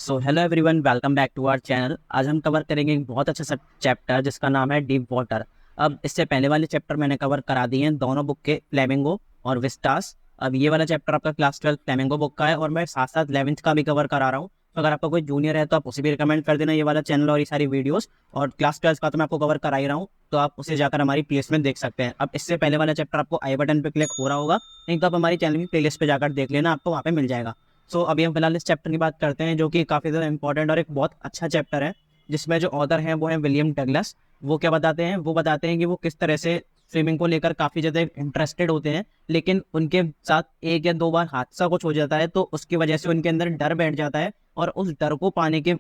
So hello everyone, welcome back to our channel. आज हम cover करेंगे एक बहुत अच्छा सा चैप्टर जिसका नाम है डीप वाटर। अब इससे पहले वाले चैप्टर मैंने कवर करा दिए हैं दोनों बुक के, फ्लेमिंगो और विस्टास। अब ये वाला चैप्टर आपका क्लास 12 फ्लेमिंगो बुक का है और मैं साथ साथ 11th का भी कवर करा रहा हूँ। तो अगर आपका कोई जूनियर है तो आप उसे भी रिकमेंड कर देना ये वाला चैनल और ये सारी वीडियोस। और क्लास 12 का तो मैं आपको कवर करा ही रहा हूँ, तो आप उसे जाकर हमारी प्लेलिस्ट में देख सकते हैं। अब इससे पहले वाला चैप्टर आपको आई बटन पे क्लिक हो रहा होगा, नहीं तो आप हमारी चैनल की प्लेलिस्ट पे जाकर देख लेना, आपको वहाँ पे मिल जाएगा। सो अभी हम फिलहाल इस चैप्टर की बात करते हैं जो कि काफ़ी ज़्यादा इंपॉर्टेंट और एक बहुत अच्छा चैप्टर है, जिसमें जो ऑथर हैं वो है विलियम डगलस। वो क्या बताते हैं, वो बताते हैं कि वो किस तरह से स्विमिंग को लेकर काफ़ी ज़्यादा इंटरेस्टेड होते हैं, लेकिन उनके साथ एक या दो बार हादसा कुछ हो जाता है तो उसकी वजह से उनके अंदर डर बैठ जाता है। और उस डर को पाने के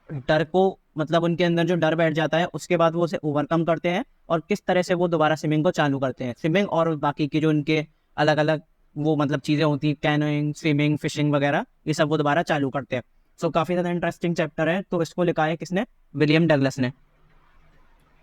डर को मतलब उनके अंदर जो डर बैठ जाता है उसके बाद वो उसे ओवरकम करते हैं और किस तरह से वो दोबारा स्विमिंग को चालू करते हैं। स्विमिंग और बाकी की जो उनके अलग अलग वो मतलब चीज़ें होती हैं, कैनोइंग, स्विमिंग, फिशिंग वगैरह, ये सब वो दोबारा चालू करते हैं। सो काफ़ी ज़्यादा इंटरेस्टिंग चैप्टर है। तो इसको लिखा है किसने? विलियम डगलस ने।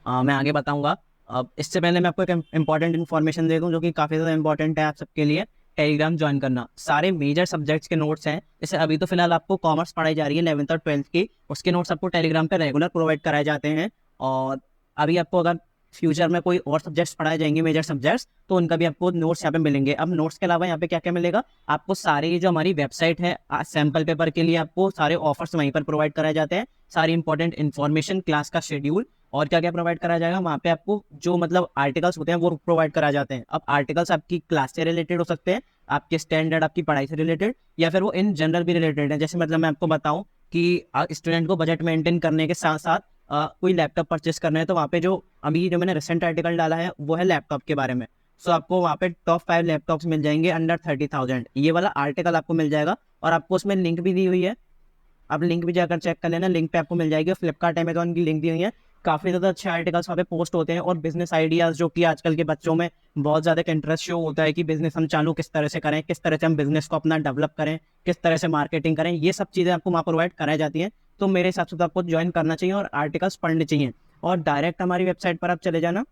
मैं आगे बताऊंगा। अब इससे पहले मैं आपको एक इंपॉर्टेंट इन्फॉर्मेशन दे दूं जो कि काफ़ी ज़्यादा इंपॉर्टेंट है आप सबके लिए। टेलीग्राम ज्वाइन करना, सारे मेजर सब्जेक्ट्स के नोट्स हैं। जैसे अभी तो फिलहाल आपको कॉमर्स पढ़ाई जा रही है 11th और 12th की, उसके नोट्स आपको टेलीग्राम पे रेगुलर प्रोवाइड कराए जाते हैं। और अभी आपको अगर फ्यूचर में कोई और सब्जेक्ट्स पढ़ाए जाएंगे, मेजर सब्जेक्ट्स, तो उनका भी आपको नोट्स यहाँ पे मिलेंगे। अब नोट्स के अलावा यहाँ पे क्या क्या मिलेगा आपको? सारी जो हमारी वेबसाइट है सैम्पल पेपर के लिए, आपको सारे ऑफर्स वहीं पर प्रोवाइड कराए जाते हैं। सारी इंपॉर्टेंट इन्फॉर्मेशन, क्लास का शेड्यूल और क्या क्या प्रोवाइड करा जाएगा वहाँ पे आपको। जो मतलब आर्टिकल्स होते हैं वो प्रोवाइड करा जाते हैं। अब आर्टिकल्स आपकी क्लास से रिलेटेड हो सकते हैं, आपके स्टैंडर्ड, आपकी पढ़ाई से रिलेटेड, या फिर वो इन जनरल भी रिलेटेड है। जैसे मतलब मैं आपको बताऊं कि स्टूडेंट को बजट मेंटेन करने के साथ साथ कोई लैपटॉप परचेस करना है, तो वहाँ पे जो अभी जो मैंने रिसेंट आर्टिकल डाला है वो है लैपटॉप के बारे में। सो आपको वहाँ पे टॉप 5 लैपटॉप्स मिल जाएंगे अंडर 30,000, ये वाला आर्टिकल आपको मिल जाएगा। और आपको उसमें लिंक भी दी हुई है, आप लिंक भी जाकर चेक कर लेना, लिंक पे आपको मिल जाएगी। फ्लिपकार्ट, अमेजॉन की लिंक दी हुई है। काफ़ी ज़्यादा अच्छे आर्टिकल्स वहाँ पे पोस्ट होते हैं और बिजनेस आइडियाज़, जो कि आजकल के बच्चों में बहुत ज़्यादा इंटरेस्ट शो होता है कि बिजनेस हम चालू किस तरह से करें, किस तरह से हम बिजनेस को अपना डेवलप करें, किस तरह से मार्केटिंग करें, ये सब चीज़ें आपको वहाँ प्रोवाइड कराई जाती हैं। तो मेरे हिसाब से तो आपको ज्वाइन करना चाहिए और आर्टिकल्स पढ़ने चाहिए। और डायरेक्ट हमारी वेबसाइट पर आप चले जाना।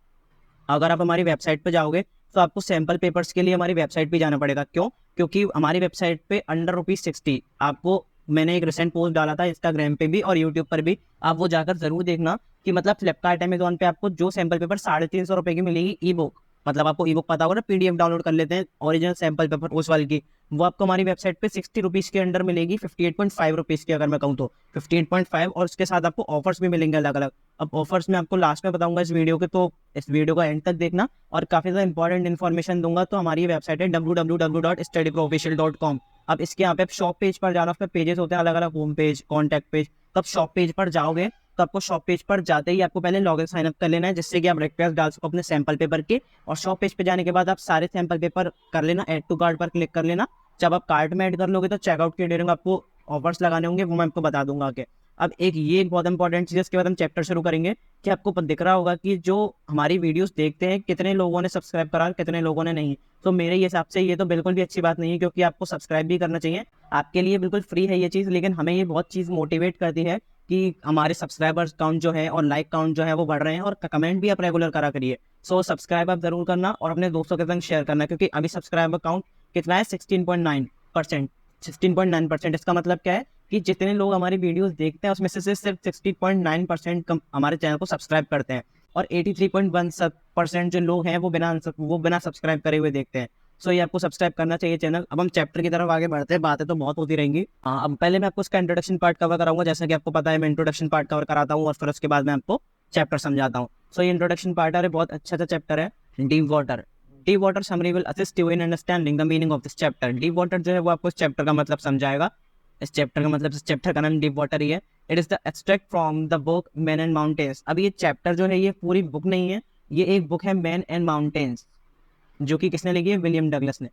अगर आप हमारी वेबसाइट पे जाओगे तो आपको सैम्पल पेपर्स के लिए हमारी वेबसाइट पे जाना पड़ेगा। क्यों? क्योंकि हमारी वेबसाइट पे अंडर ₹60 आपको, मैंने एक रिसेंट पोस्ट डाला था इंस्टाग्राम पे भी और यूट्यूब पर भी, आप वो जाकर जरूर देखना कि मतलब फ्लिपकार्ट, अमेजॉन पे आपको जो सैम्पल पेपर ₹350 की मिलेगी ई बुक, मतलब आपको ई बुक पता होगा ना, पीडीएफ डाउनलोड कर लेते हैं ओरिजिनल सैम्पल पेपर उस वाले की, वो आपको हमारी वेबसाइट पे ₹60 के अंडर मिलेगी, ₹58.5 की अगर मैं कहूँ तो 58.5। और उसके साथ आपको ऑफर्स भी मिलेंगे अलग अलग। अब ऑफर्स में आपको लास्ट में बताऊंगा इस वीडियो के, तो इस वीडियो का एंड तक देखना। और काफ़ी ज़्यादा इंपॉर्टेंट इन्फॉर्मेशन दूंगा। तो हमारी वेबसाइट है www.studyproofficial.com। अब इसके यहाँ पे शॉप पेज पर जाना, उसमें पेजेस होते हैं अलग अलग, होम पेज, कॉन्टैक्ट पेज। तब शॉप पेज पर जाओगे तो आपको शॉप पेज पर जाते ही आपको पहले लॉगिन साइन अप कर लेना है, जिससे कि आप रिक्वेस्ट डाल सको अपने सैंपल पेपर के। और शॉप पेज पे जाने के बाद आप सारे सैंपल पेपर कर लेना, ऐड टू कार्ट पर क्लिक कर लेना। जब आप कार्ट में ऐड कर लोगे तो चेकआउट के ड्यूरिंग आपको ऑफर्स लगाने होंगे, वो मैं आपको बता दूंगा आगे। अब ये एक बहुत इंपॉर्टेंट चीज़ है, इसके बाद हम चैप्टर शुरू करेंगे। कि आपको दिख रहा होगा कि जो हमारी वीडियोस देखते हैं कितने लोगों ने सब्सक्राइब करा, कितने लोगों ने नहीं। तो मेरे हिसाब से ये तो बिल्कुल भी अच्छी बात नहीं है, क्योंकि आपको सब्सक्राइब भी करना चाहिए। आपके लिए बिल्कुल फ्री है ये चीज़, लेकिन हमें ये बहुत चीज़ मोटिवेट करती है कि हमारे सब्सक्राइबर्स काउंट जो है और लाइक काउंट जो है वो बढ़ रहे हैं। और कमेंट भी आप रेगुलर करा करिए। सो सब्सक्राइब आप जरूर करना और अपने दोस्तों के संग शेयर करना, क्योंकि अभी सब्सक्राइबर काउंट कितना है? 16.9%। 16.9%, इसका मतलब क्या है कि जितने लोग हमारी वीडियोस देखते हैं उसमें से सिर्फ 60.9% हमारे चैनल को सब्सक्राइब करते हैं। और 83.1% जो लोग हैं वो बिना सब्सक्राइब करे हुए देखते हैं। सो ये आपको सब्सक्राइब करना चाहिए चैनल। अब हम चैप्टर की तरफ आगे बढ़ते हैं, बातें तो बहुत होती रहेंगी। अब पहले मैं आपको इसका इंट्रोडक्शन पार्ट कवर कराऊंगा। जैसा कि आपको पता है मैं इंट्रोडक्शन पार्ट कवर कराता हूँ और फिर उसके बाद मैं आपको चैप्टर समझाता हूँ। सो ये इंट्रोडक्शन पार्ट है, बहुत अच्छा सा चैप्टर है, deep water. Deep water summary will assist you in understanding the meaning of this chapter. Deep water जो है वो आपको इस चैप्टर का मतलब समझाएगा। इस चैप्टर का मतलब, इस चैप्टर का नाम डीप वाटर ही है। It is the extract from the book man and mountains. अब ये चैप्टर जो है ये पूरी बुक नहीं है, ये एक बुक है मैन एंड माउंटेन्स, जो कि किसने लिखी है? विलियम डगलस ने।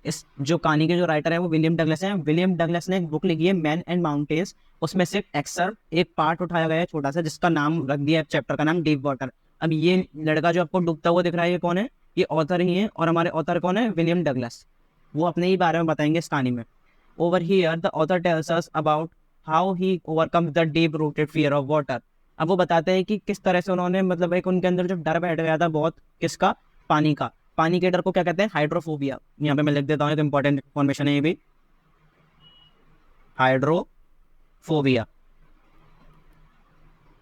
इस जो कहानी के जो राइटर है वो विलियम डगलस है। विलियम डगलस ने एक बुक लिखी है मैन एंड माउंटेन्स, उसमें से एक पार्ट उठाया गया है छोटा सा, जिसका नाम रख दिया है चैप्टर का नाम डीप वाटर। अब ये लड़का जो आपको डूबता हुआ दिख रहा है ये कौन है? ये ऑथर ही है। और हमारे ऑथर कौन है? William Douglas. वो अपने ही बारे में बताएंगे इस कहानी में। Over here, the author tells us about how he overcomes the deep-rooted fear of water. अब वो बताते हैं कि किस तरह से उन्होंने मतलब एक उनके अंदर जो डर बैठ गया था बहुत, किसका? पानी का। पानी के डर को क्या कहते हैं? हाइड्रोफोबिया। यहाँ पे मैं लिख देता हूँ, तो इंपॉर्टेंट इन्फॉर्मेशन है ये भी। Hydro hydrophobia.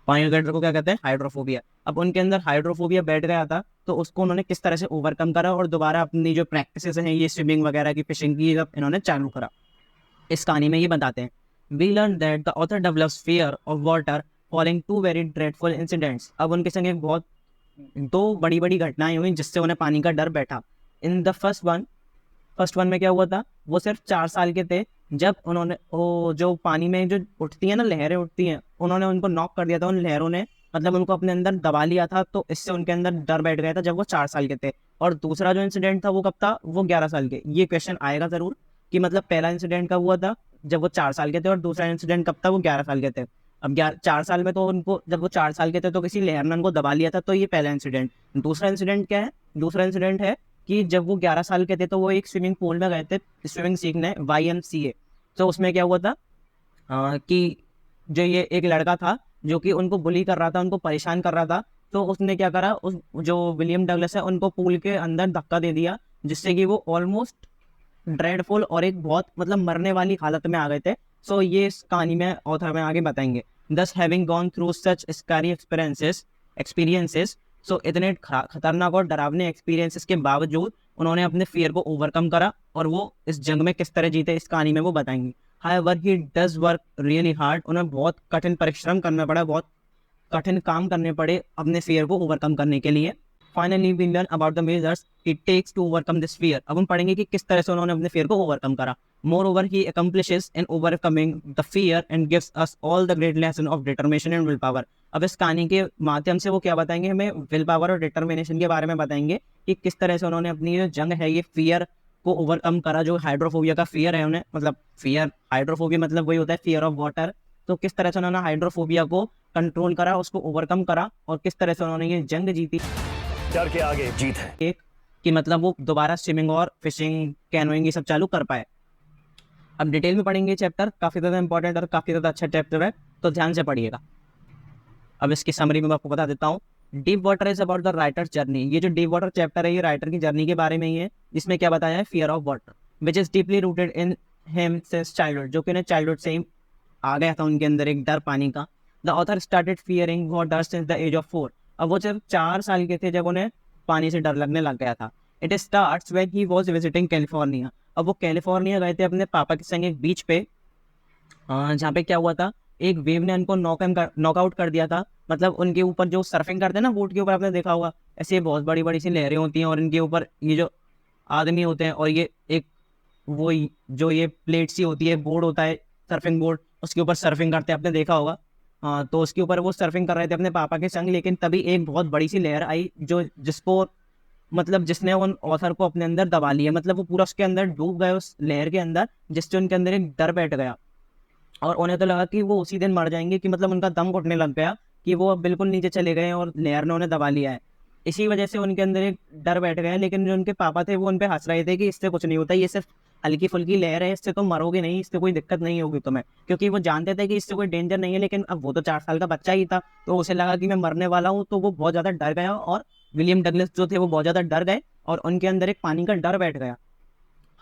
पानी के डर को क्या कहते हैं? हाइड्रोफोबिया। अब उनके अंदर हाइड्रोफोबिया बैठ गया था, तो उसको उन्होंने किस तरह से ओवरकम करा और दोबारा अपनी जो प्रैक्टिसेस हैं ये स्विमिंग वगैरह की, फिशिंग की, जब इन्होंने चालू करा। इस कहानी में ये बताते हैं, we learn that the author develops fear of water following to very dreadful incidents. अब उनके संग एक बहुत दो बड़ी बड़ी घटनाएं हुई जिससे उन्हें पानी का डर बैठा। इन द फर्स्ट वन में क्या हुआ था, वो सिर्फ 4 साल के थे जब उन्होंने वो जो पानी में जो उठती है ना, लहरें उठती हैं, उन्होंने उनको नॉक कर दिया था उन लहरों ने, मतलब उनको अपने अंदर दबा लिया था, तो इससे उनके अंदर डर बैठ गया था जब वो 4 साल के थे। और दूसरा जो इंसिडेंट था वो कब था? वो 11 साल के। ये क्वेश्चन आएगा जरूर कि मतलब पहला इंसिडेंट कब हुआ था? जब वो 4 साल के थे, और दूसरा इंसिडेंट कब था? वो 11 साल के थे। अब 4 साल में तो उनको, जब वो 4 साल के थे तो किसी लहर ने उनको दबा लिया था, तो ये पहला इंसिडेंट। दूसरा इंसिडेंट क्या है? दूसरा इंसिडेंट है कि जब वो 11 साल के थे तो वो एक स्विमिंग पूल में गए थे स्विमिंग सीखने, YMCA। तो उसमें क्या हुआ था कि जो ये एक लड़का था जो कि उनको बुली कर रहा था, उनको परेशान कर रहा था, तो उसने क्या करा, उस जो विलियम डगलस है उनको पूल के अंदर धक्का दे दिया, जिससे कि वो ऑलमोस्ट ड्रेडफुल और एक बहुत मतलब मरने वाली हालत में आ गए थे। सो ये इस कहानी में ऑथर में आगे बताएंगे। Thus having gone through such scary experiences, so इतने खतरनाक और डरावने एक्सपीरियंसेस के बावजूद उन्होंने अपने फियर को ओवरकम करा, और वो इस जंग में किस तरह जीते इस कहानी में वो बताएंगे। However he does work really hard, उन्हें बहुत कठिन परिश्रम करना पड़ा, बहुत कठिन काम करने पड़े अपने फियर को ओवरकम करने के लिए। Finally we learn about the measures it takes to overcome this fear. अब हम पढ़ेंगे कि किस तरह से उन्होंने अपने फियर को ओवरकम करा। Moreover he accomplishes in overcoming the fear and gives us all the great lesson of determination and will power. अब इस कहानी के माध्यम से वो क्या बताएंगे? हमें विल पावर और डिटर्मिनेशन के बारे में बताएंगे कि किस तरह से उन्होंने अपनी जो जंग है ये फियर को ओवरकम करा, जो हाइड्रोफोबिया का फियर है उन्हें, मतलब फियर, हाइड्रोफोबिया मतलब वही होता है फियर ऑफ वाटर। तो किस तरह से उन्होंने हाइड्रोफोबिया को कंट्रोल करा, उसको ओवरकम करा, और किस तरह से उन्होंने ये जंग जीती। डर के आगे जीत है। एक कि मतलब वो दोबारा स्विमिंग और फिशिंग, कैनोइंग ये सब चालू कर पाए। अब डिटेल में पढ़ेंगे चैप्टर, काफी ज्यादा इंपॉर्टेंट और काफी ज्यादा अच्छा चैप्टर है, तो ध्यान से पढ़िएगा। अब इसकी समरी में मैं आपको बता देता हूँ। Deep water is about the writer journey. ये जो डीप वाटर चैप्टर है ये राइटर की जर्नी के बारे में ही है, जिसमें क्या बताया है? Fear of water which is deeply rooted in him since childhood, जो कि उन्हें चाइल्डहुड से ही आ गया था उनके अंदर एक डर पानी का। The author started fearing water since the age of 4। अब वो जब 4 साल के थे जब उन्हें पानी से डर लगने लग गया था। It starts when he was visiting California. अब वो कैलिफोर्निया गए थे अपने पापा के संग एक बीच पे, जहाँ पे क्या हुआ था, एक वेव ने उनको नॉकआउट कर दिया था। मतलब उनके ऊपर जो सर्फिंग करते हैं ना बोट के ऊपर, आपने देखा होगा, ऐसे बहुत बड़ी बड़ी सी लहरें होती हैं और इनके ऊपर ये जो आदमी होते हैं, और ये एक वो जो ये प्लेट सी होती है, बोर्ड होता है सर्फिंग बोर्ड, उसके ऊपर सर्फिंग करते हैं, आपने देखा होगा। हाँ, तो उसके ऊपर वो सर्फिंग कर रहे थे अपने पापा के संग, लेकिन तभी एक बहुत बड़ी सी लहर आई जो जिसको मतलब जिसने उन ऑथर को अपने अंदर दबा लिया, मतलब वो पूरा उसके अंदर डूब गए उस लहर के अंदर, जिससे उनके अंदर एक डर बैठ गया, और उन्हें तो लगा कि वो उसी दिन मर जाएंगे, कि मतलब उनका दम घुटने लग गया कि वो अब बिल्कुल नीचे चले गए और लहर ने उन्हें दबा लिया है। इसी वजह से उनके अंदर एक डर बैठ गया। लेकिन जो उनके पापा थे वो उन पे हंस रहे थे कि इससे कुछ नहीं होता, ये सिर्फ हल्की फुल्की लहर है, इससे तो मरोगे नहीं, इससे कोई दिक्कत नहीं होगी तुम्हें, क्योंकि वो जानते थे कि इससे कोई डेंजर नहीं है। लेकिन अब वो तो 4 साल का बच्चा ही था, तो उसे लगा कि मैं मरने वाला हूँ, तो वो बहुत ज्यादा डर गया, और विलियम डगलस जो थे वो बहुत ज्यादा डर गए, और उनके अंदर एक पानी का डर बैठ गया।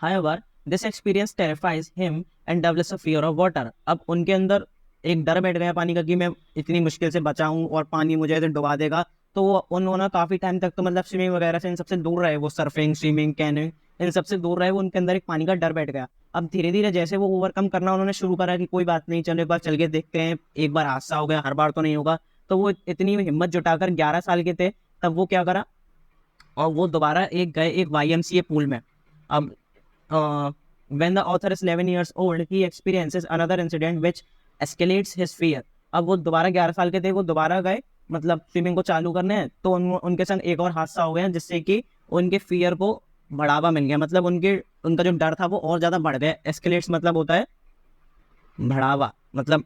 However, this experience terrifies him and develops a fear of water. अब उनके अंदर एक डर बैठ गया पानी का कि मैं इतनी मुश्किल से बचा हूँ और पानी मुझे ऐसे डुबा देगा। तो वो उन्होंने काफी टाइम तक तो मतलब स्विमिंग वगैरह से इन सबसे दूर रहे, वो सर्फिंग, स्विमिंग, कैनोइंग, इन सबसे दूर रहे। वो उनके अंदर एक पानी का डर बैठ गया। अब धीरे धीरे जैसे वो ओवरकम करना उन्होंने शुरू करा कि कोई बात नहीं, चलो एक बार चल के देखते हैं, एक बार हादसा हो गया, हर बार तो नहीं होगा। तो वो इतनी हिम्मत जुटाकर 11 साल के थे तब वो क्या करा, और वो दोबारा गए एक YMCA पूल में। अब when the author is 11 years old, he experiences another incident which escalates his fear. अब वो दोबारा 11 साल के थे, वो दोबारा गए मतलब स्विमिंग को चालू करने, तो उनके संग एक और हादसा हो गया, जिससे कि उनके फियर को बढ़ावा मिल गया। मतलब उनका जो डर था वो और ज्यादा बढ़ गया। एस्केलेट्स मतलब होता है बढ़ावा, मतलब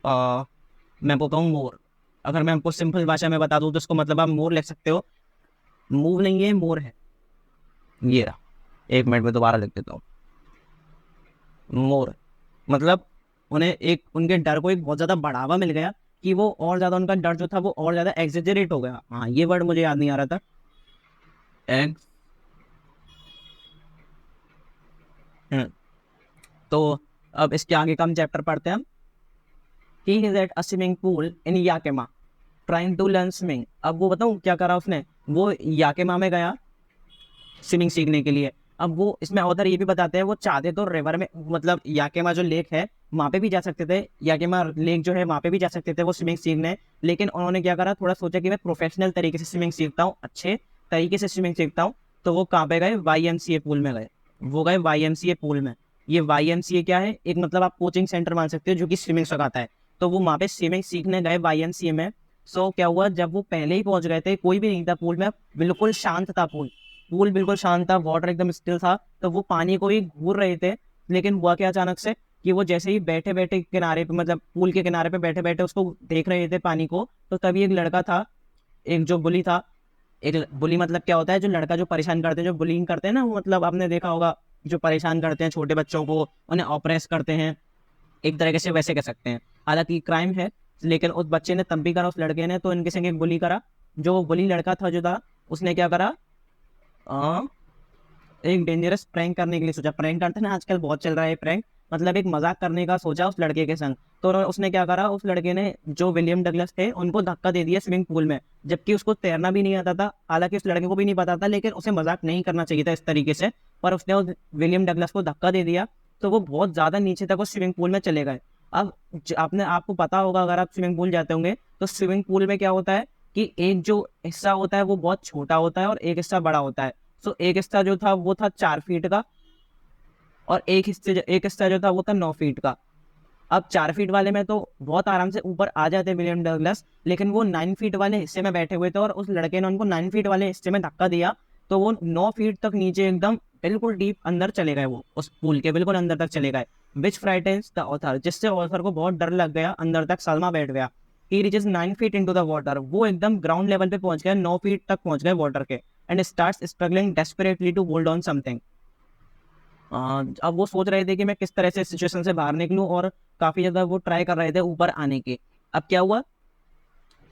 मैं आपको कहूँ मोर, अगर मैं आपको सिंपल भाषा में बता दूं तो इसको मतलब आप मोर लिख सकते हो। मूव नहीं है, मोर है। ये रहा, 1 मिनट में दोबारा लिख देता हूँ। मोर मतलब उन्हें एक उनके डर को एक बहुत ज्यादा बढ़ावा मिल गया, कि वो और ज्यादा उनका डर जो था वो और ज्यादा एग्जेजरेट हो गया। हाँ, ये वर्ड मुझे याद नहीं आ रहा था। एग्स तो अब इसके आगे का हम चैप्टर पढ़ते हैं हम, he is at a swimming pool in Yakima trying to learn swimming. अब वो बताऊँ क्या करा उसने, वो याकेमा में गया स्विमिंग सीखने के लिए। अब वो इसमें ऑथर ये भी बताते हैं वो चाहते तो रिवर में, मतलब याकेमा जो लेक है वहाँ पे भी जा सकते थे, याकेमा लेक जो है वहाँ पे भी जा सकते थे वो स्विमिंग सीखने। लेकिन उन्होंने क्या करा, थोड़ा सोचा कि मैं प्रोफेशनल तरीके से स्विमिंग सीखता हूँ, अच्छे तरीके से स्विमिंग सीखता हूँ। तो वो कहाँ पे गए, YMCA पूल में गए। वो गए YMCA पूल में। ये YMCA क्या है, एक मतलब आप कोचिंग सेंटर मान सकते हो जो कि स्विमिंग सिखाता है। तो वो वहाँ पे स्विमिंग सीखने गए YMCA में। सो क्या हुआ, जब वो पहले ही पहुंच गए थे कोई भी नहीं था पूल में, बिल्कुल शांत था पूल। पूल बिल्कुल शांत था, वाटर एकदम स्टिल था। तो वो पानी को ही घूर रहे थे। लेकिन हुआ क्या अचानक से कि वो जैसे ही बैठे बैठे किनारे पे, मतलब पूल के किनारे पे बैठे बैठे उसको देख रहे थे पानी को, तो तभी एक लड़का था, एक जो बुली था। एक बुली मतलब क्या होता है, जो लड़का जो परेशान करते हैं, जो बुलिंग करते हैं ना, वो मतलब आपने देखा होगा, जो परेशान करते हैं छोटे बच्चों को, उन्हें ऑपरेस करते हैं, एक तरीके से वैसे कह सकते हैं। हालांकि क्राइम है, लेकिन उस बच्चे ने तब भी करा, उस लड़के ने, तो इनके संग एक बुली करा। जो बुली लड़का था जो था, उसने क्या करा, एक डेंजरस प्रैंक करने के लिए सोचा। प्रैंक करते ना आजकल बहुत चल रहा है प्रैंक, मतलब एक मजाक करने का सोचा उस लड़के के संग। तो उसने क्या करा, उस लड़के ने, जो विलियम डगलस थे, उनको धक्का दे दिया स्विमिंग पूल में, जबकि उसको तैरना भी नहीं आता था। हालांकि उस लड़के को भी नहीं पता था, लेकिन उसे मजाक नहीं करना चाहिए था इस तरीके से, पर उसने उस विलियम डगलस को धक्का दे दिया। तो वो बहुत ज्यादा नीचे तक उस स्विमिंग पूल में चले गए। अब आपको पता होगा, अगर आप स्विमिंग पूल जाते होंगे तो स्विमिंग पूल में क्या होता है कि एक जो हिस्सा होता है वो बहुत छोटा होता है और एक हिस्सा बड़ा होता है। सो एक हिस्सा जो था वो था 4 फीट का, और एक हिस्सा जो था वो था 9 फीट का। अब 4 फीट वाले में तो बहुत आराम से ऊपर आ जाते विलियम डगलस, लेकिन वो 9 फीट वाले हिस्से में बैठे हुए थे और उस लड़के ने उनको 9 फीट वाले हिस्से में धक्का दिया। तो वो 9 फीट तक नीचे एकदम बिल्कुल डीप अंदर चले गए, वो उस पूल के बिल्कुल अंदर तक चले गए। विच फ्राइटेंस द ऑथर, जिससे ऑथर को बहुत डर लग गया, अंदर तक सलमा बैठ गया। He reaches 9 feet into the water, वो एकदम ग्राउंड लेवल पे पहुंच गए, 9 फीट तक पहुंच गए वाटर के। And starts struggling desperately to hold on something. अब वो सोच रहे थे कि मैं किस तरह से सिचुएशन से बाहर निकलूं, और काफी ज्यादा वो ट्राई कर रहे थे ऊपर आने की। अब क्या हुआ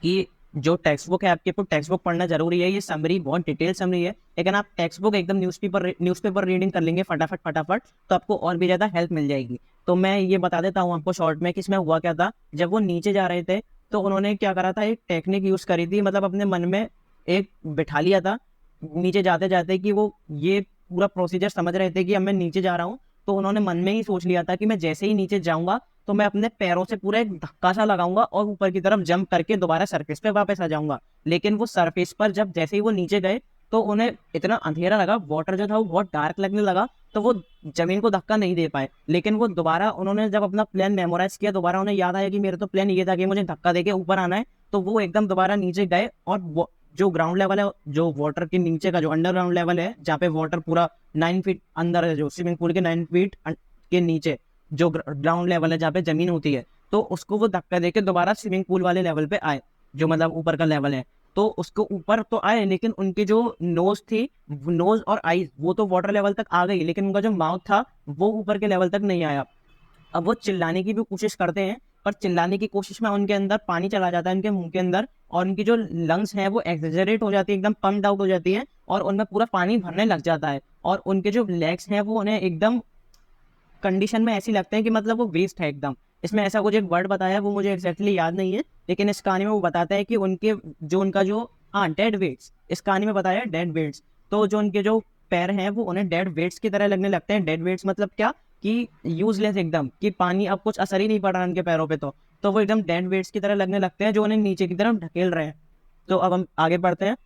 कि जो टेक्स्ट बुक है आपके, को टेक्स्ट बुक पढ़ना जरूरी है, ये समरी बहुत डिटेल समरी है, लेकिन आप टेक्स्ट बुक एकदम न्यूज़पेपर रीडिंग कर लेंगे फटाफट फटाफट, तो आपको और भी ज्यादा हेल्प मिल जाएगी। तो मैं ये बता देता हूँ आपको शॉर्ट में कि इसमें हुआ क्या था। जब वो नीचे जा रहे थे तो उन्होंने क्या करा था, एक टेक्निक यूज करी थी, मतलब अपने मन में एक बिठा लिया था नीचे जाते जाते कि वो ये पूरा प्रोसीजर समझ रहे थे कि अब मैं नीचे जा रहा हूँ। तो उन्होंने मन में ही सोच लिया था कि मैं जैसे ही नीचे जाऊंगा तो मैं अपने पैरों से पूरा एक धक्का सा लगाऊंगा और ऊपर की तरफ जंप करके दोबारा सरफेस पे वापस आ जाऊंगा। लेकिन वो सरफेस पर जब जैसे ही वो नीचे गए तो उन्हें इतना अंधेरा लगा, वाटर जो था वो बहुत डार्क लगने लगा, तो वो जमीन को धक्का नहीं दे पाए। लेकिन वो दोबारा, उन्होंने जब अपना प्लान मेमोराइज किया, दोबारा उन्हें याद आया कि मेरा तो प्लान ये था कि मुझे धक्का देके ऊपर आना है। तो वो एकदम दोबारा नीचे गए, और जो ग्राउंड लेवल है, जो वाटर के नीचे का जो अंडरग्राउंड लेवल है, जहाँ पे वाटर पूरा 9 फीट अंदर है, जो स्विमिंग पूल के 9 फीट के नीचे जो ग्राउंड लेवल है, जहाँ पे जमीन होती है, तो उसको वो धक्का देके दोबारा स्विमिंग पूल वाले लेवल पे आए, जो मतलब ऊपर का लेवल है। तो उसको ऊपर तो आए, लेकिन उनकी जो नोज थी, नोज और आईज वो तो वाटर लेवल तक आ गई, लेकिन उनका जो माउथ था वो ऊपर के लेवल तक नहीं आया। अब वो चिल्लाने की भी कोशिश करते हैं, पर चिल्लाने की कोशिश में उनके अंदर पानी चला जाता है उनके मुंह के अंदर, और उनकी जो लंग्स हैं वो एक्सेजरेट हो जाती है, एकदम पम्प्ड आउट हो जाती है, और उनमें पूरा पानी भरने लग जाता है। और उनके जो लेग्स हैं वो उन्हें एकदम कंडीशन में ऐसी लगते हैं कि मतलब वो वेस्ट है एकदम। इसमें ऐसा कुछ एक वर्ड बताया है, वो मुझे एक्जैक्टली याद नहीं है, लेकिन इस कहानी में वो बताता है कि उनका जो, हाँ, डेड वेट्स, इस कहानी में बताया है डेड वेट्स। तो जो उनके जो पैर हैं वो उन्हें डेड वेट्स की तरह लगने लगते हैं। डेड वेट्स मतलब क्या, कि यूजलेस एकदम, कि पानी अब कुछ असर ही नहीं पड़ रहा उनके पैरों पे, तो वो एकदम डेड वेट्स की तरह लगने लगते हैं, जो उन्हें नीचे की तरफ ढकेल रहे हैं। तो अब हम आगे बढ़ते हैं।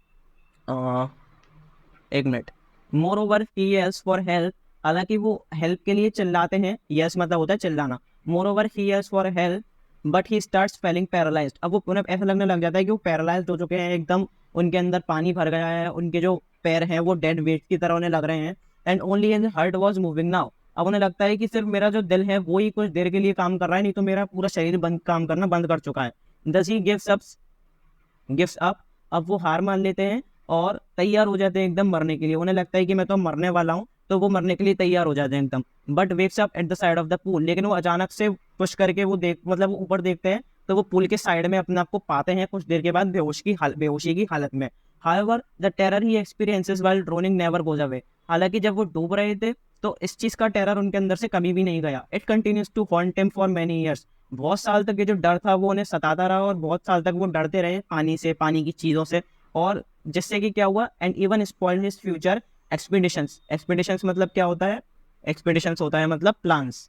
एक minute. More over he yells for help, हालांकि वो हेल्प के लिए चिल्लाते हैं, यस मतलब होता है चिल्लाना। Moreover he yells for help but he starts feeling paralysed. अब वो उन्हें ऐसा लगने लग जाता है कि वो पैरालाइज्ड हो चुके हैं एकदम, उनके अंदर पानी भर गया है, उनके जो पैर हैं वो डेड वेट की तरह उन्हें लग रहे हैं। And only his heart was moving now, अब उन्हें लगता है कि सिर्फ मेरा जो दिल है वो ही कुछ देर के लिए काम कर रहा है, नहीं तो मेरा पूरा शरीर काम करना बंद कर चुका है। दस ही गिव्स अप, अब वो हार मान लेते हैं और तैयार हो जाते हैं एकदम मरने के लिए। उन्हें लगता है कि मैं तो मरने वाला हूँ, तो वो मरने के लिए तैयार हो जाते हैं एकदम। But wakes up at the side of the pool, लेकिन वो अचानक से पुश करके वो मतलब ऊपर देखते हैं, तो वो पूल के साइड में अपने आप को पाते हैं कुछ देर के बाद बेहोशी की हालत में। However the terror he experiences while droning never goes away, हालांकि जब वो डूब रहे थे तो इस चीज़ का टेरर उनके अंदर से कभी भी नहीं गया। It continues to haunt him for many years. बहुत साल तक ये जो डर था वो उन्हें सताता रहा और बहुत साल तक वो डरते रहे पानी से, पानी की चीज़ों से। और जिससे कि क्या हुआ, and even spoiled his future expeditions. Expeditions मतलब क्या होता है? एक्सपीडिशंस होता है मतलब प्लान्स,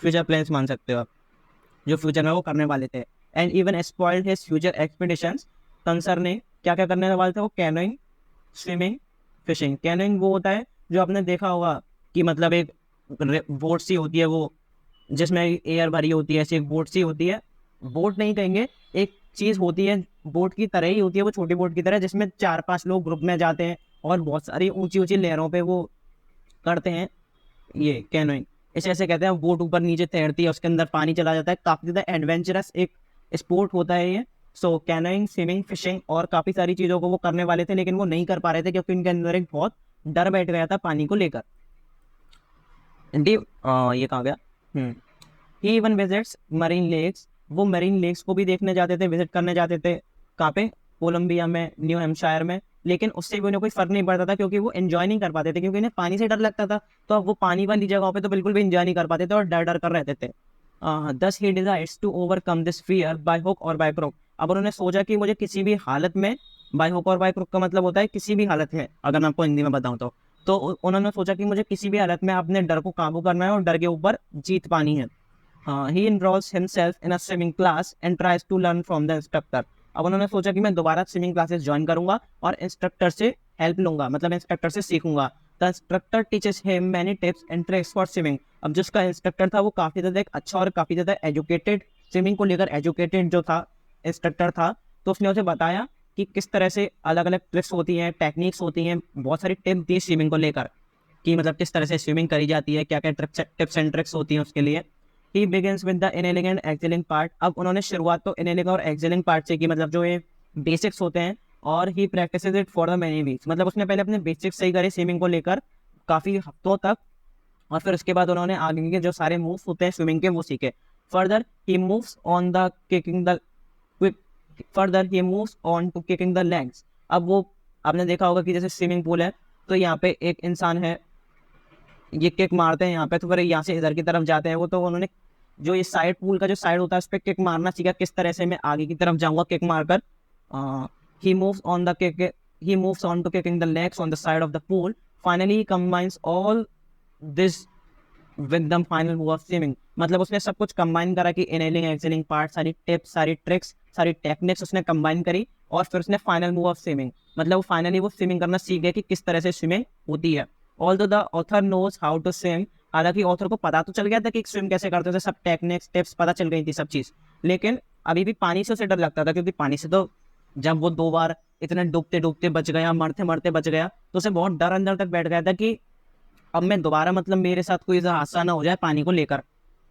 फ्यूचर प्लान्स मान सकते हो आप, जो फ्यूचर में वो करने वाले थे। And even spoiled his future expeditions. कंसर ने क्या क्या करने वाले थे वो? Canoeing, swimming, fishing. कैनोइंग वो होता है जो आपने देखा होगा कि मतलब एक बोट सी होती है वो, जिसमें एयर भरी होती है, ऐसी एक बोट सी होती है। बोट नहीं कहेंगे, एक चीज़ होती है बोट की तरह ही होती है वो, छोटी बोट की तरह, जिसमें 4-5 लोग ग्रुप में जाते हैं और बहुत सारी ऊंची ऊंची लहरों पे वो करते हैं ये कैनोइंग। इसे ऐसे कहते हैं। बोट ऊपर नीचे तैरती है, उसके अंदर पानी चला जाता है। काफ़ी ज़्यादा एडवेंचरस एक स्पोर्ट होता है ये। सो कैनोइंग, स्विमिंग, फिशिंग और काफ़ी सारी चीज़ों को वो करने वाले थे, लेकिन वो नहीं कर पा रहे थे क्योंकि उनके अंदर एक बहुत डर बैठ गया था पानी को लेकर। ये कहाँ गया? ही इवन विजिट्स मरीन लेक्स। वो मरीन लेक्स को भी देखने जाते थे, विजिट करने जाते थे। कहाँ पे? कोलंबिया में, न्यू हैम्पशायर में। लेकिन उससे भी उन्हें कोई फर्क नहीं पड़ता था क्योंकि वो एंजॉय नहीं कर पाते थे, क्योंकि इन्हें पानी से डर लगता था। तो अब वो पानी वाली जगहों पे तो बिल्कुल भी एंजॉय नहीं कर पाते थे और डर डर कर रहते थे। Thus he desires to overcome this fear by hook or by crook. अब उन्होंने सोचा कि मुझे किसी भी हालत में, by hook or by crook का मतलब होता है किसी भी हालत में, अगर मैं आपको हिंदी में बताऊं तो उन्होंने सोचा कि मुझे किसी भी हालत में अपने डर को काबू करना है और डर के ऊपर जीत पानी है। He enrolls himself in a swimming class and tries to learn from the instructor. अब उन्होंने सोचा कि मैं दोबारा स्विमिंग क्लासेस ज्वाइन करूंगा और इंस्ट्रक्टर से हेल्प लूंगा, मतलब इंस्ट्रक्टर से सीखूंगा। The instructor teaches him many tips and tricks for swimming. अब जिसका इंस्ट्रक्टर था वो काफ़ी ज़्यादा एक अच्छा और काफ़ी ज़्यादा एजुकेटेड, स्विमिंग को लेकर एजुकेटेड जो था इंस्ट्रक्टर था। तो उसने उसे बताया कि किस तरह से अलग अलग ट्रिक्स होती हैं, टेक्निक्स होती हैं, बहुत सारी टिप्स दी स्विमिंग को लेकर कि मतलब किस तरह से स्विमिंग करी जाती है, क्या क्या टिप्स एंड ट्रिक्स होती हैं उसके लिए। He begins with the inhaling and exhaling part. अब उन्होंने शुरुआत तो inhaling और exhaling part से की, मतलब जो ये बेसिक्स होते हैं। और ही practices it for the many weeks। मतलब उसने पहले अपने बेसिक्स सही करे स्विमिंग को लेकर काफ़ी हफ्तों तक, और फिर उसके बाद उन्होंने आगे के जो सारे मूव्स होते हैं स्विमिंग के वो सीखे। Further he moves on the kicking the further he moves on to kicking the legs. अब वो आपने देखा होगा कि जैसे स्विमिंग पूल है तो यहाँ पे एक इंसान है, ये किक मारते हैं यहाँ पे, तो फिर यहाँ से इधर की तरफ जाते हैं वो। तो उन्होंने जो ये साइड पूल का जो साइड होता है उस पर किक मारना सीखा, किस तरह से मैं आगे की तरफ जाऊंगा किक मारकर। He moves on the kick he moves on to kicking the legs on the side of the pool. Finally he combines all this with the final move of swimming. मतलब उसने सब कुछ कंबाइन करा कि inhaling exhaling part, सारी tips, सारी tricks, सारी techniques उसने कंबाइन करी और फिर उसने फाइनल मूव ऑफ स्विमिंग, मतलब फाइनली वो स्विमिंग करना सीख गया कि किस तरह से स्विमिंग होती है। Although the author knows how to swim. हालांकि ऑथर को पता तो चल गया था कि स्विम कैसे करते थे, सब टेक्निक्स टिप्स पता चल गई थी सब चीज़, लेकिन अभी भी पानी से उसे डर लगता था क्योंकि पानी से तो जब वो 2 बार इतने डूबते डूबते बच गया, मरते मरते बच गया, तो उसे बहुत डर अंदर तक बैठ गया था कि अब मैं दोबारा मतलब मेरे साथ कोई ऐसा हादसा ना हो जाए पानी को लेकर।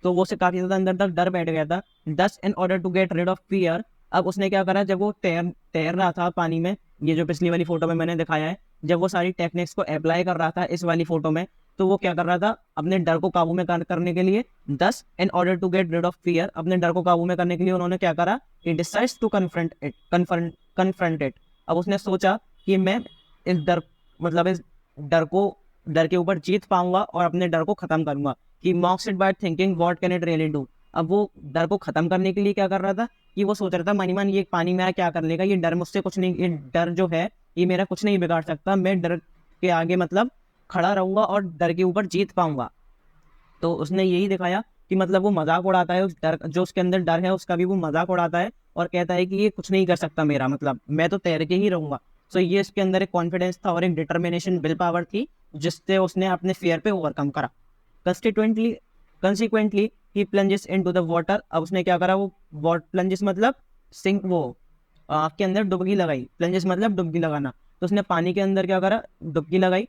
तो वो उसे काफ़ी ज़्यादा अंदर तक डर बैठ गया था। Thus in order to get rid of fear. अब उसने क्या करा, जब वो तैर रहा था पानी में, ये जो पिछली वाली फोटो में मैंने दिखाया है, जब वो सारी टेक्निक्स को अप्लाई कर रहा था इस वाली फोटो में, तो वो क्या कर रहा था अपने डर को काबू में करने के लिए, thus in order to get rid of fear, अपने डर को काबू में करने के लिए उन्होंने क्या करा, he decides to confront it. अब उसने सोचा कि मैं इस डर मतलब इस डर के ऊपर जीत पाऊंगा और अपने डर को खत्म करूंगा। कि मॉक्स it by thinking what can it really do. अब वो डर को खत्म करने के लिए क्या कर रहा था कि वो सोच रहा था मनी मन ये पानी मेरा क्या कर लेगा, ये डर मुझसे कुछ नहीं, ये डर जो है ये मेरा कुछ नहीं बिगाड़ सकता, मैं डर के आगे मतलब खड़ा रहूंगा और डर के ऊपर जीत पाऊंगा। तो उसने यही दिखाया कि मतलब वो मजाक उड़ाता है उस डर, जो उसके अंदर डर है उसका भी वो मजाक उड़ाता है और कहता है कि ये कुछ नहीं कर सकता मेरा, मतलब मैं तो तैर के ही रहूंगा। सो ये इसके अंदर एक कॉन्फिडेंस था और एक डिटर्मिनेशन, विल पावर थी, जिससे उसने अपने फियर पे ओवरकम करा। Consequently he plunges into the water. अब उसने क्या करा, वो प्लंजेस मतलब सिंक, वो के अंदर डुबकी लगाई। प्लंजेस मतलब डुबकी लगाना। तो उसने पानी के अंदर क्या करा, डुबकी लगाई।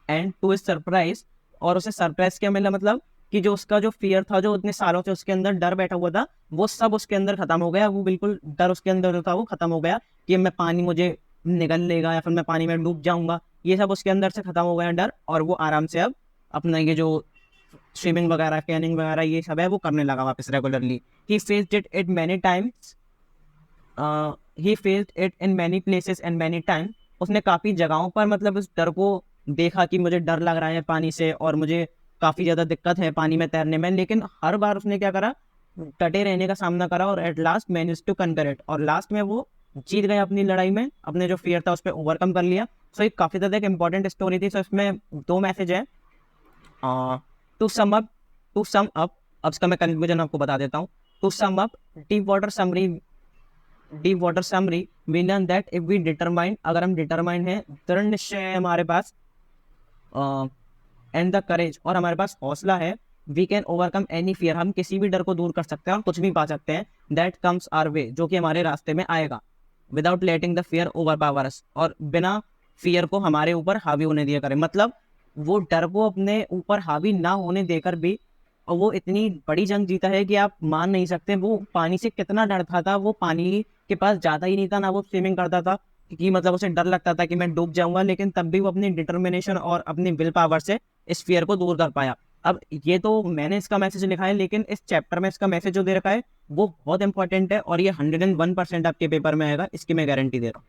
एंड टू इज सरप्राइज, और उसे सरप्राइज क्या मिला, मतलब कि जो उसका जो फियर था, जो इतने सालों से उसके अंदर डर बैठा हुआ था, वो सब उसके अंदर खत्म हो गया। वो बिल्कुल डर उसके अंदर जो था वो खत्म हो गया कि मैं पानी मुझे निगल लेगा या फिर मैं पानी में डूब जाऊंगा, ये सब उसके अंदर से खत्म हो गया डर। और वो आराम से अब अपना ये जो स्विमिंग वगैरह, कैनिंग वगैरह ये सब है वो करने लगा वापस regularly. He faced it many times, he faced it in many places and many time. उसने काफ़ी जगहों पर मतलब उस डर को देखा कि मुझे डर लग रहा है पानी से और मुझे काफ़ी ज़्यादा दिक्कत है पानी में तैरने में, लेकिन हर बार उसने क्या करा, डटे रहने का सामना करा और at last manage to conquer it, और लास्ट में वो जीत गए अपनी लड़ाई में, अपने जो फियर था उस पर ओवरकम कर लिया। सो ये काफ़ी ज़्यादा एक इंपॉर्टेंट स्टोरी थी। सो इसमें 2 मैसेज है। टू सम अप, अब इसका मैं कंक्लूजन आपको बता देता हूँ। To sum up, deep water summary we learn that if we determine, अगर हम डिटरमाइन है, दृढ़ निश्चय है हमारे पास, एंड द करेज, और हमारे पास हौसला है, we can overcome any fear, हम किसी भी डर को दूर कर सकते हैं और कुछ भी पा सकते हैं, दैट कम्स आवर वे, जो कि हमारे रास्ते में आएगा, without letting the fear overpower us, और बिना फियर को हमारे ऊपर हावी होने दिया करें। मतलब वो डर को अपने ऊपर हावी ना होने देकर भी, और वो इतनी बड़ी जंग जीता है कि आप मान नहीं सकते। वो पानी से कितना डरता था, वो पानी के पास जाता ही नहीं था, ना वो स्विमिंग करता था, कि मतलब उसे डर लगता था कि मैं डूब जाऊंगा, लेकिन तब भी वो अपनी डिटर्मिनेशन और अपनी विल पावर से इस फियर को दूर कर पाया। अब ये तो मैंने इसका मैसेज लिखा है, लेकिन इस चैप्टर में इसका मैसेज जो दे रखा है वो बहुत इंपॉर्टेंट है, और ये 101% आपके पेपर में आएगा, इसकी मैं गारंटी दे रहा हूँ।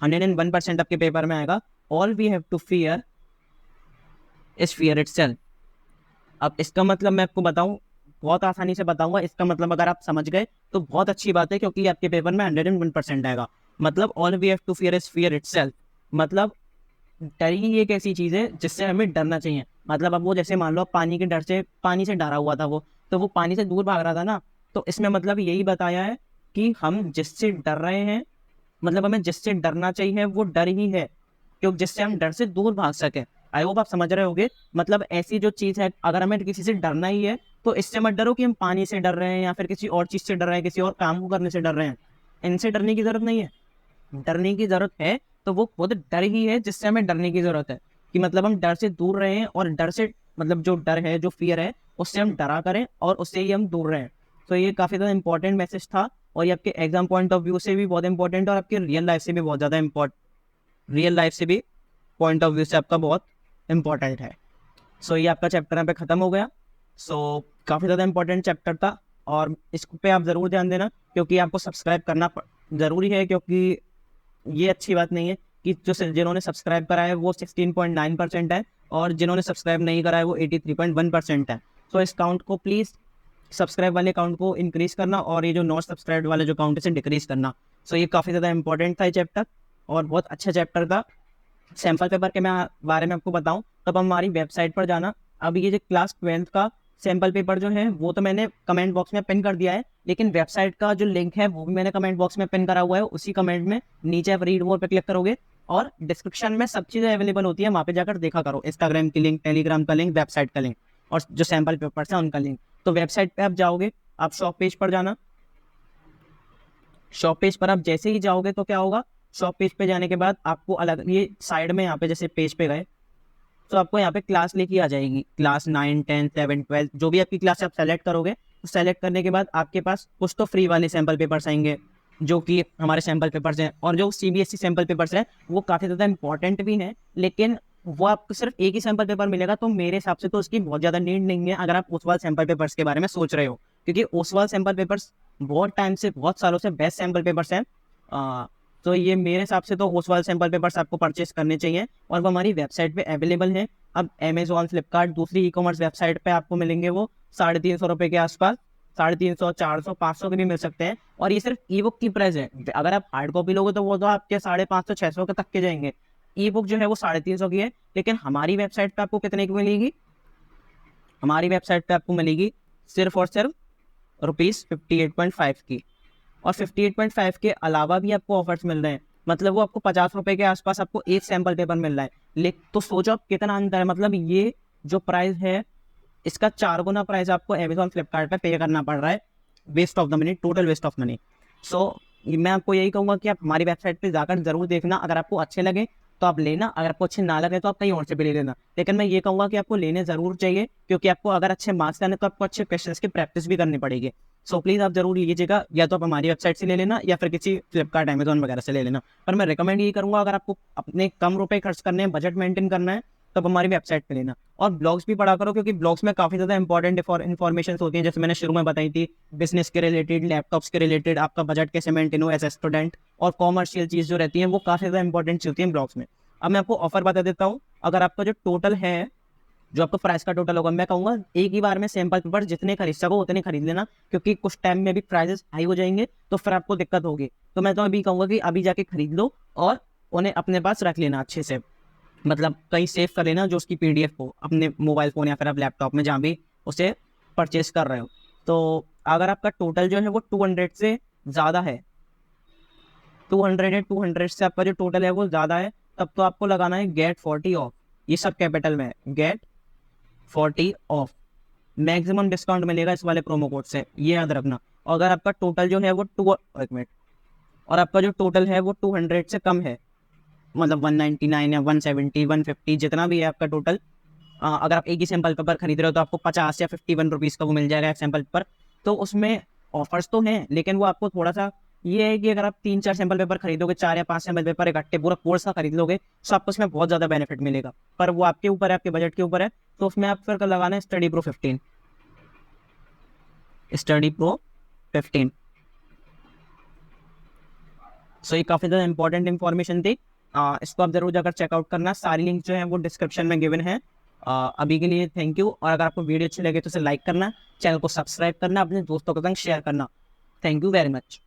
101% आपके पेपर में आएगा। All we have to fear is fear itself. अब इसका मतलब मैं आपको बताऊं, बहुत आसानी से बताऊंगा। इसका मतलब अगर आप समझ गए तो बहुत अच्छी बात है, क्योंकि आपके पेपर में 101% आएगा। मतलब all we have to fear is fear itself, मतलब डर ही एक ऐसी चीज़ है जिससे हमें डरना चाहिए। मतलब अब वो जैसे मान लो पानी के डर से, पानी से डरा हुआ था वो, तो वो पानी से दूर भाग रहा था ना, तो इसमें मतलब यही बताया है कि हम जिससे डर रहे हैं, मतलब हमें जिससे डरना चाहिए वो डर ही है, क्योंकि जिससे हम डर से दूर भाग सके। आई होप आप समझ रहे होगे। मतलब ऐसी जो चीज़ है, अगर हमें किसी से डरना ही है तो इससे मत डरो कि हम पानी से डर रहे हैं या फिर किसी और चीज़ से डर रहे हैं, किसी और काम को करने से डर रहे हैं। इनसे डरने की जरूरत नहीं है। डरने की जरूरत है तो वो खुद डर ही है जिससे हमें डरने की जरूरत है, कि मतलब हम डर से दूर रहे हैं, और डर से मतलब जो डर है, जो फियर है, उससे हम डरा करें और उससे ही हम दूर रहें। तो ये काफ़ी ज़्यादा इंपॉर्टेंट मैसेज था, और ये आपके एग्जाम पॉइंट ऑफ व्यू से भी बहुत इंपॉर्टेंट है, और आपके रियल लाइफ से भी बहुत ज़्यादा रियल लाइफ से भी पॉइंट ऑफ व्यू से आपका बहुत इंपॉर्टेंट है। सो ये आपका चैप्टर यहाँ पे ख़त्म हो गया। सो काफ़ी ज़्यादा इंपॉर्टेंट चैप्टर था, और इस पे आप ज़रूर ध्यान देना, क्योंकि आपको सब्सक्राइब करना ज़रूरी है, क्योंकि ये अच्छी बात नहीं है कि जिन्होंने सब्सक्राइब करा है वो 16.9% है, और जिन्होंने सब्सक्राइब नहीं करा है वो 83.1% है। सो इस काउंट को प्लीज़, सब्सक्राइब वाले काउंट को इंक्रीज़ करना, और ये जो नॉट सब्सक्राइब वाले जो काउंट है इसे डिक्रीज़ करना। सो ये काफ़ी ज़्यादा इंपॉर्टेंट था ये चैप्टर, और बहुत अच्छा चैप्टर था। सैम्पल पेपर के मैं बारे में आपको बताऊं, तब हमारी वेबसाइट पर जाना। अब ये जो क्लास 12th का सैम्पल पेपर जो है वो तो मैंने कमेंट बॉक्स में पिन कर दिया है, लेकिन वेबसाइट का जो लिंक है वो भी मैंने कमेंट बॉक्स में पिन करा हुआ है। उसी कमेंट में नीचे आप रीड मोर पे क्लिक करोगे, और डिस्क्रिप्शन में सब चीज़ें अवेलेबल होती है, वहाँ पे जाकर देखा करो। इंस्टाग्राम की लिंक, टेलीग्राम का लिंक, वेबसाइट का लिंक, और जो सैम्पल पेपर्स हैं उनका लिंक। तो वेबसाइट पर आप जाओगे, आप शॉप पेज पर जाना। शॉप पेज पर आप जैसे ही जाओगे तो क्या होगा, शॉप पेज पे जाने के बाद आपको अलग ये साइड में यहाँ पे जैसे पेज पे गए तो आपको यहाँ पे क्लास लेके आ जाएगी, क्लास 9, 10, 11, 12 जो भी आपकी क्लास आप सेलेक्ट करोगे। तो सेलेक्ट करने के बाद आपके पास कुछ तो फ्री वाले सैम्पल पेपर्स आएंगे, जो कि हमारे सैम्पल पेपर्स हैं, और जो CBSE सैम्पल पेपर्स हैं वो काफ़ी ज़्यादा इंपॉर्टेंट भी हैं, लेकिन वो आपको सिर्फ एक ही सैम्पल पेपर मिलेगा, तो मेरे हिसाब से तो उसकी बहुत ज़्यादा नीड नहीं है अगर आप ओसवाल सैम्पल पेपर्स के बारे में सोच रहे हो, क्योंकि ओसवाल सैम्पल पेपर्स बहुत टाइम से, बहुत सालों से बेस्ट सैम्पल पेपर्स हैं। तो ये मेरे हिसाब से तो ओसवाल सैम्पल पेपर्स आपको परचेस करने चाहिए, और वो हमारी वेबसाइट पे अवेलेबल है। अब अमेजोन, फ्लिपकार्ट, दूसरी ई-कॉमर्स वेबसाइट पे आपको मिलेंगे वो 350 रुपये के आसपास, 350, 400, 500 के भी मिल सकते हैं, और ये सिर्फ ई बुक की प्राइस है। अगर आप हार्ड कॉपी लोगे तो वो तो आपके 550, 600 के तक के जाएंगे। ई बुक जो है वो 350 की है, लेकिन हमारी वेबसाइट पे आपको कितने की मिलेगी, हमारी वेबसाइट पे आपको मिलेगी सिर्फ और सिर्फ ₹58.5 की, और 58.5 के अलावा भी आपको ऑफर्स मिल रहे हैं। मतलब वो आपको 50 रुपये के आसपास आपको एक सैम्पल पेपर मिल रहा है। तो सोचो आप कितना अंतर है। मतलब ये जो प्राइस है इसका 4 गुना प्राइस आपको अमेजोन, फ्लिपकार्ट पे पे करना पड़ रहा है। Waste of the money, total waste of money. So मैं आपको यही कहूँगा कि आप हमारी वेबसाइट पे जाकर जरूर देखना। अगर आपको अच्छे लगे तो आप लेना, अगर आपको अच्छे ना लगे तो आप कहीं और से भी ले लेना। लेकिन मैं ये कहूँगा कि आपको लेने ज़रूर चाहिए, क्योंकि आपको अगर अच्छे मार्क्स लाने तो आपको अच्छे क्वेश्चंस की प्रैक्टिस भी करनी पड़ेगी। सो प्लीज़ आप जरूर लीजिएगा, या तो आप हमारी वेबसाइट से ले लेना या फिर किसी फ्लिपकार्ट, अमेजोन वगैरह से ले लेना। पर मैं रिकमेंड ये करूँगा, अगर आपको अपने कम रुपए खर्च करने हैं, बजट मेंटेन करना है, तब हमारी वेबसाइट पे लेना। और ब्लॉग्स भी पढ़ा करो, क्योंकि ब्लॉग्स में काफ़ी ज़्यादा इंपॉर्टेंट इन्फॉर्मेशन होती है, जैसे मैंने शुरू में बताई थी, बिजनेस के रिलेटेड, लैपटॉप्स के रिलेटेड, आपका बजट कैसे मेंटेन हो एज ए स्टूडेंट, और कॉमर्शियल चीज़ जो रहती है वो काफ़ी ज़्यादा इंपॉर्टेंट होती है ब्लॉग्स में। अब मैं आपको ऑफर बता देता हूँ। अगर आपका जो टोटल है, जो आपका प्राइस का टोटल होगा, मैं कहूँगा एक ही बार में सैंपल पेपर जितने खरीद सको उतने खरीद लेना, क्योंकि कुछ टाइम में भी प्राइसेस हाई हो जाएंगे तो फिर आपको दिक्कत होगी। तो मैं तो अभी कहूँगा कि अभी जाके खरीद लो और उन्हें अपने पास रख लेना अच्छे से, मतलब कहीं सेव कर लेना जो उसकी PDF हो अपने मोबाइल फ़ोन या फिर आप लैपटॉप में जहाँ भी उसे परचेज कर रहे हो। तो अगर आपका टोटल जो है वो 200 से ज़्यादा है, 200 है, 200 से आपका जो टोटल है वो ज़्यादा है, तब तो आपको लगाना है गेट 40 ऑफ। ये सब कैपिटल में है, गेट 40 ऑफ। मैक्सिमम डिस्काउंट मिलेगा इस वाले प्रोमो कोड से, ये याद रखना। और अगर आपका टोटल जो है वो एक मिनट, और आपका जो टोटल है वो 200 से कम है, मतलब 199 या 170 150 जितना भी है आपका टोटल, अगर आप एक ही सैंपल पेपर खरीद रहे हो तो आपको 50 या 51 रुपीज़ का वो मिल जाएगा एक सैंपल पेपर। तो उसमें ऑफर्स तो हैं, लेकिन वो आपको थोड़ा सा ये है कि अगर आप 3-4 सैंपल पेपर खरीदोगे, 4 या 5 सैंपल पेपर इकट्ठे पूरा कोर्स का खरीद लोगे, तो आपको उसमें बहुत ज़्यादा बेनिफिट मिलेगा। पर वो आपके ऊपर है, आपके बजट के ऊपर है। तो उसमें आप फिर लगाना है स्टडी प्रो 15, स्टडी प्रो 15। सो ये काफ़ी ज़्यादा इंपॉर्टेंट इन्फॉर्मेशन थी। इसको आप जरूर जाकर चेकआउट करना, सारी लिंक जो है वो डिस्क्रिप्शन में गिवन है। अभी के लिए थैंक यू, और अगर आपको वीडियो अच्छी लगे तो इसे लाइक करना, चैनल को सब्सक्राइब करना, अपने दोस्तों के संग शेयर करना। Thank you very much.